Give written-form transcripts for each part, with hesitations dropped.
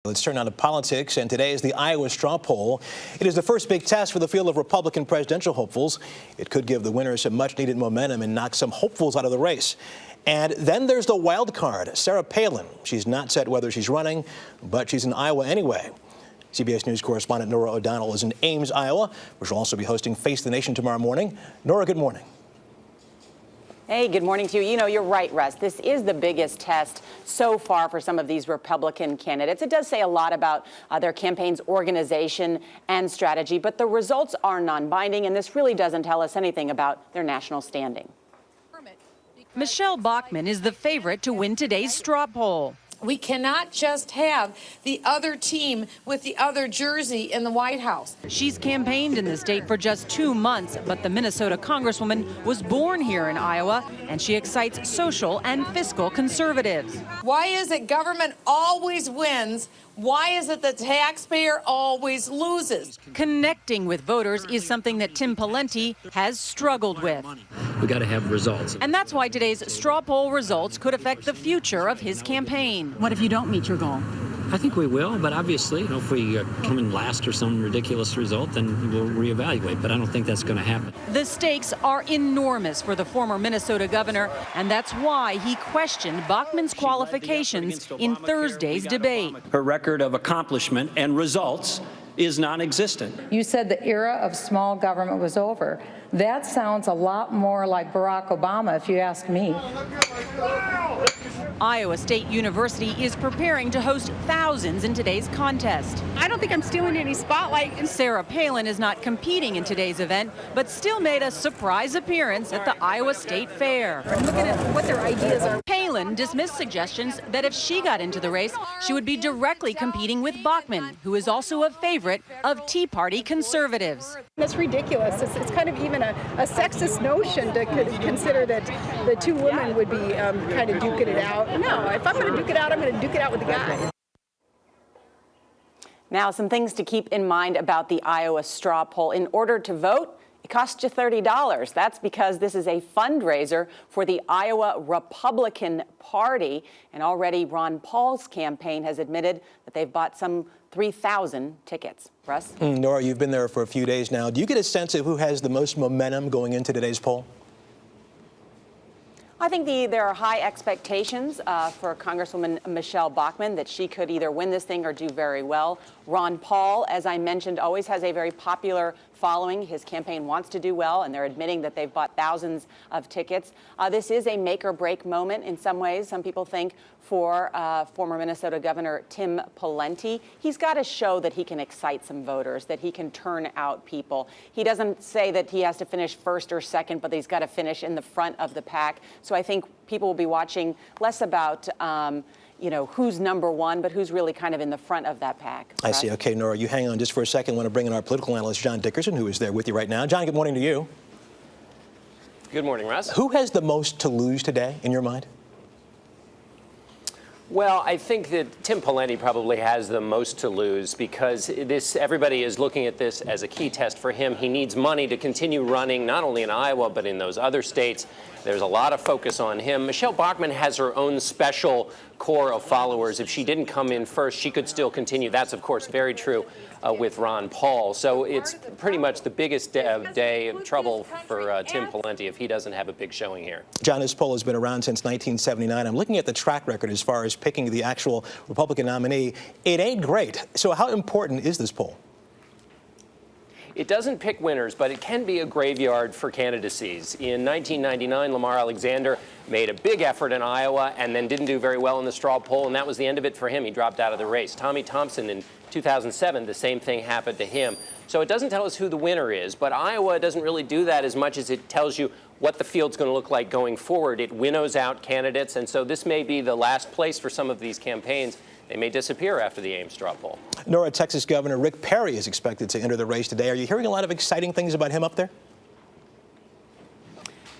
Let's turn now to politics, and today is the Iowa straw poll. It is the first big test for the field of Republican presidential hopefuls. It could give the winners some much-needed momentum and knock some hopefuls out of the race. And then there's the wild card, Sarah Palin. She's not said whether she's running, but she's in Iowa anyway. CBS News correspondent Norah O'Donnell is in Ames, Iowa, where she'll also be hosting Face the Nation tomorrow morning. Norah, good morning. Hey, good morning to you. You know, you're right, Russ. This is the biggest test so far for some of these Republican candidates. It does say a lot about their campaign's organization and strategy, but the results are non-binding, and this really doesn't tell us anything about their national standing. Michelle Bachmann is the favorite to win today's straw poll. We cannot just have the other team with the other jersey in the White House. She's campaigned in the state for just 2 months, but the Minnesota congresswoman was born here in Iowa, and she excites social and fiscal conservatives. Why is it government always wins? Why is it the taxpayer always loses? Connecting with voters is something that Tim Pawlenty has struggled with. We got to have results. And that's why today's straw poll results could affect the future of his campaign. What if you don't meet your goal? I think we will, but obviously, if we come in last or some ridiculous result, then we'll reevaluate. But I don't think that's going to happen. The stakes are enormous for the former Minnesota governor, and that's why he questioned Bachmann's qualifications in Thursday's debate. Her record of accomplishment and results is non-existent. You said the era of small government was over. That sounds a lot more like Barack Obama, if you ask me. Iowa State University is preparing to host thousands in today's contest. I don't think I'm stealing any spotlight. Sarah Palin is not competing in today's event, but still made a surprise appearance at the Iowa State Fair. I'm looking at what their ideas are. Palin dismissed suggestions that if she got into the race, she would be directly competing with Bachmann, who is also a favorite of Tea Party conservatives. That's ridiculous. It's kind of even a sexist notion to consider that the two women would be kind of duking it out. No, if I'm going to duke it out, I'm going to duke it out with the guy. Now, some things to keep in mind about the Iowa straw poll. In order to vote, it costs you $30. That's because this is a fundraiser for the Iowa Republican Party. And already Ron Paul's campaign has admitted that they've bought some 3,000 tickets. Russ? Norah, you've been there for a few days now. Do you get a sense of who has the most momentum going into today's poll? I think there are high expectations for Congresswoman Michelle Bachmann that she could either win this thing or do very well. Ron Paul, as I mentioned, always has a very popular following. His campaign wants to do well, and they're admitting that they've bought thousands of tickets. This is a make-or-break moment in some ways, some people think, for former Minnesota Governor Tim Pawlenty. He's got to show that he can excite some voters, that he can turn out people. He doesn't say that he has to finish first or second, but he's got to finish in the front of the pack. So I think people will be watching less about who's number one, but who's really kind of in the front of that pack. I see. Okay, Norah, you hang on just for a second. I want to bring in our political analyst, John Dickerson, who is there with you right now. John, good morning to you. Good morning, Russ. Who has the most to lose today, in your mind? Well, I think that Tim Pawlenty probably has the most to lose because everybody is looking at this as a key test for him. He needs money to continue running, not only in Iowa, but in those other states. There's a lot of focus on him. Michelle Bachmann has her own special core of followers. If she didn't come in first, she could still continue. That's, of course, very true with Ron Paul. So it's pretty much the biggest day of trouble for Tim Pawlenty if he doesn't have a big showing here. John, this poll has been around since 1979. I'm looking at the track record as far as picking the actual Republican nominee. It ain't great. So how important is this poll? It doesn't pick winners, but it can be a graveyard for candidacies. In 1999, Lamar Alexander made a big effort in Iowa and then didn't do very well in the straw poll, and that was the end of it for him. He dropped out of the race. Tommy Thompson in 2007, the same thing happened to him. So it doesn't tell us who the winner is, but Iowa doesn't really do that as much as it tells you what the field's going to look like going forward. It winnows out candidates, and so this may be the last place for some of these campaigns. They may disappear after the Ames straw poll. Norah, Texas Governor Rick Perry is expected to enter the race today. Are you hearing a lot of exciting things about him up there?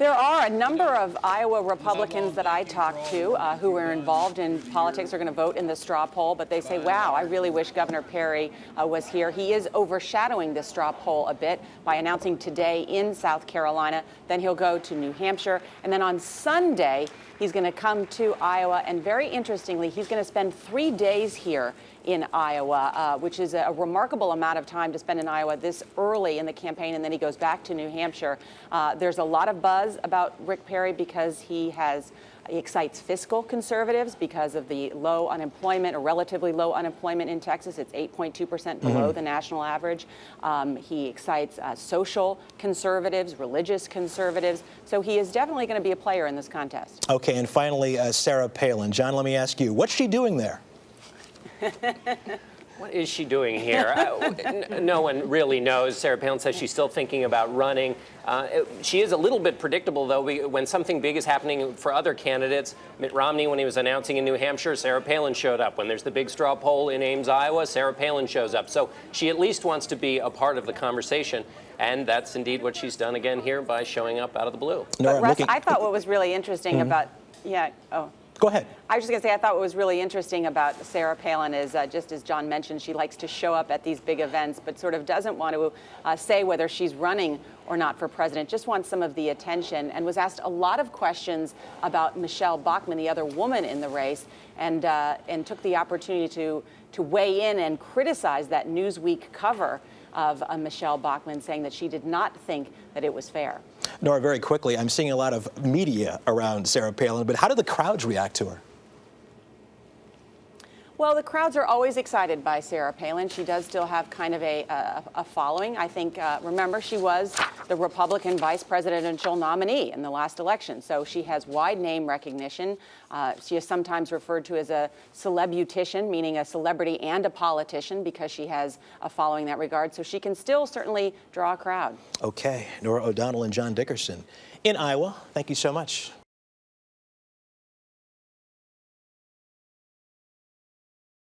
There are a number of Iowa Republicans that I talked to who are involved in politics are going to vote in the straw poll, but they say, wow, I really wish Governor Perry was here. He is overshadowing the straw poll a bit by announcing today in South Carolina. Then he'll go to New Hampshire. And then on Sunday, he's going to come to Iowa. And very interestingly, he's going to spend 3 days here in Iowa, which is a remarkable amount of time to spend in Iowa this early in the campaign, and then he goes back to New Hampshire. There's a lot of buzz about Rick Perry because he excites fiscal conservatives because of the low unemployment, or relatively low unemployment in Texas. It's 8.2% below the national average. He excites social conservatives, religious conservatives. So he is definitely going to be a player in this contest. Okay, and finally, Sarah Palin. John, let me ask you, what's she doing there? What is she doing here? No one really knows. Sarah Palin says she's still thinking about running. She is a little bit predictable, though, when something big is happening for other candidates. Mitt Romney, when he was announcing in New Hampshire, Sarah Palin showed up. When there's the big straw poll in Ames, Iowa, Sarah Palin shows up. So she at least wants to be a part of the conversation. And that's indeed what she's done again here by showing up out of the blue. But Russ, I thought what was really interesting about, Go ahead. I was just going to say, I thought what was really interesting about Sarah Palin is, just as John mentioned, she likes to show up at these big events, but sort of doesn't want to say whether she's running or not for president, just wants some of the attention, and was asked a lot of questions about Michelle Bachmann, the other woman in the race, and took the opportunity to weigh in and criticize that Newsweek cover of Michelle Bachmann, saying that she did not think that it was fair. Norah, very quickly, I'm seeing a lot of media around Sarah Palin, but how do the crowds react to her? Well, the crowds are always excited by Sarah Palin. She does still have kind of a following. I think, remember, she was the Republican vice presidential nominee in the last election, so she has wide name recognition. She is sometimes referred to as a celebutician, meaning a celebrity and a politician, because she has a following in that regard, so she can still certainly draw a crowd. Okay, Norah O'Donnell and John Dickerson in Iowa. Thank you so much.